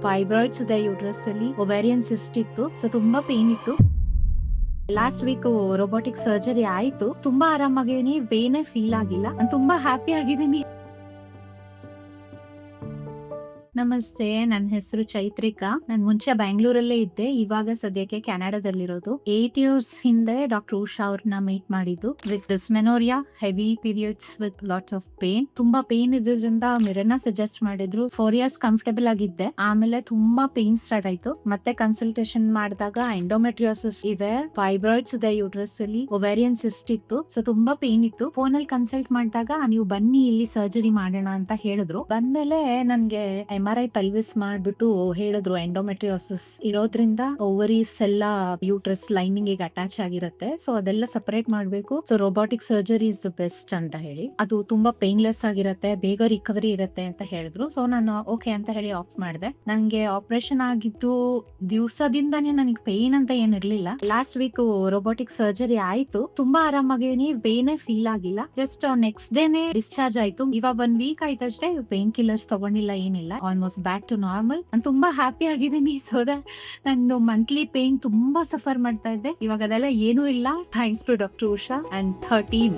Fibroids ಇದೆ uterus ಅಲ್ಲಿ, ovarian cyst ಇತ್ತು. ಸೊ ತುಂಬಾ ಪೇನ್ ಇತ್ತು. ಲಾಸ್ಟ್ ವೀಕ್ ರೋಬೋಟಿಕ್ ಸರ್ಜರಿ ಆಯ್ತು. ತುಂಬಾ ಆರಾಮಾಗಿದ್ದೀನಿ, ಪೇನೇ ಫೀಲ್ ಆಗಿಲ್ಲ. ನಾನು ತುಂಬಾ ಹ್ಯಾಪಿ ಆಗಿದ್ದೀನಿ. ನಮಸ್ತೆ, ನನ್ನ ಹೆಸರು ಚೈತ್ರಿಕಾ. ನಾನು ಮುಂಚೆ ಬ್ಯಾಂಗ್ಳೂರಲ್ಲೇ ಇದ್ದೆ, ಇವಾಗ ಸದ್ಯಕ್ಕೆ ಕೆನಡಾದಲ್ಲಿರೋದು. 8 ಇಯರ್ಸ್ ಹಿಂದೆ ಡಾಕ್ಟರ್ ಉಷಾ ಅವ್ರನ್ನ ಮೀಟ್ ಮಾಡಿದ್ದು. With dysmenorrhoea, heavy periods with lots of pain. ತುಂಬಾ ಪೇನ್ ಇದ್ರಿಂದ ಮಿರರ್ನ ಸಜೆಸ್ಟ್ ಮಾಡಿದ್ರು. 4 ಇಯರ್ಸ್ ಕಂಫರ್ಟಬಲ್ ಆಗಿದ್ದೆ. ಆಮೇಲೆ ತುಂಬಾ ಪೇನ್ ಸ್ಟಾರ್ಟ್ ಆಯ್ತು. ಮತ್ತೆ ಕನ್ಸಲ್ಟೇಷನ್ ಮಾಡಿದಾಗ ಎಂಡೋಮೆಟ್ರಿಯೋಸಿಸ್ ಇದೆ, ಫೈಬ್ರಾಯ್ಡ್ಸ್ ಇದೆ ಯೂಟ್ರಸ್ ಅಲ್ಲಿ, ಒವೇರಿಯನ್ ಸಿಸ್ಟ್ ಇತ್ತು. ಸೊ ತುಂಬಾ ಪೇನ್ ಇತ್ತು. ಫೋನ್ ಅಲ್ಲಿ ಕನ್ಸಲ್ಟ್ ಮಾಡಿದಾಗ ನೀವು ಬನ್ನಿ ಇಲ್ಲಿ ಸರ್ಜರಿ ಮಾಡೋಣ ಅಂತ ಹೇಳಿದ್ರು. ಬಂದ್ಮೇಲೆ ನನ್ಗೆ MRI ಪೆಲ್ವಿಸ್ ಮಾಡ್ಬಿಟ್ಟು ಹೇಳಿದ್ರು ಎಂಡೋಮೆಟ್ರಿಯೋಸಿಸ್ ಇರೋದ್ರಿಂದ ಓವರೀಸ್ ಎಲ್ಲ ಯೂಟ್ರಸ್ ಲೈನಿಂಗ್ ಗೆ ಅಟ್ಯಾಚ್ ಆಗಿರುತ್ತೆ. ಸೊ ಅದೆಲ್ಲ ಸಪರೇಟ್ ಮಾಡ್ಬೇಕು. So robotic surgery is the best ಅಂತ ಹೇಳಿ, ಅದು ತುಂಬಾ ಪೇನ್ಲೆಸ್ ಆಗಿರುತ್ತೆ, ಬೇಗ ರಿಕವರಿ ಇರುತ್ತೆ ಅಂತ ಹೇಳಿದ್ರು. ಸೊ ನಾನು ಓಕೆ ಅಂತ ಹೇಳಿ ಆಫ್ ಮಾಡಿದೆ. ನನ್ಗೆ ಆಪರೇಷನ್ ಆಗಿದ್ದು ದಿವಸದಿಂದಾನೇ ನನಗೆ ಪೇನ್ ಅಂತ ಏನಿರ್ಲಿಲ್ಲ. ಲಾಸ್ಟ್ ವೀಕ್ ರೋಬೋಟಿಕ್ ಸರ್ಜರಿ ಆಯ್ತು. ತುಂಬಾ ಆರಾಮಾಗಿದ್ದೀನಿ, ಪೇನೇ ಫೀಲ್ ಆಗಿಲ್ಲ. ಜಸ್ಟ್ ನೆಕ್ಸ್ಟ್ ಡೇನೆ ಡಿಸ್ಚಾರ್ಜ್ ಆಯ್ತು. ಇವಾಗ 1 ವೀಕ್ ಆಯ್ತಷ್ಟೇ. ಪೇನ್ ಕಿಲ್ಲರ್ಸ್ ತಗೊಂಡಿಲ್ಲ, ಏನಿಲ್ಲ. Almost back to normal. ನಾನು ತುಂಬಾ ಹ್ಯಾಪಿ ಆಗಿದ್ದೀನಿ. ಸೊ ನಾನು ಮಂತ್ಲಿ ಪೇನ್ ತುಂಬಾ ಸಫರ್ ಮಾಡ್ತಾ ಇದ್ದೆ. ಇವಾಗ ಅದೆಲ್ಲ ಏನೂ ಇಲ್ಲ. Thanks to doctor Usha and her team.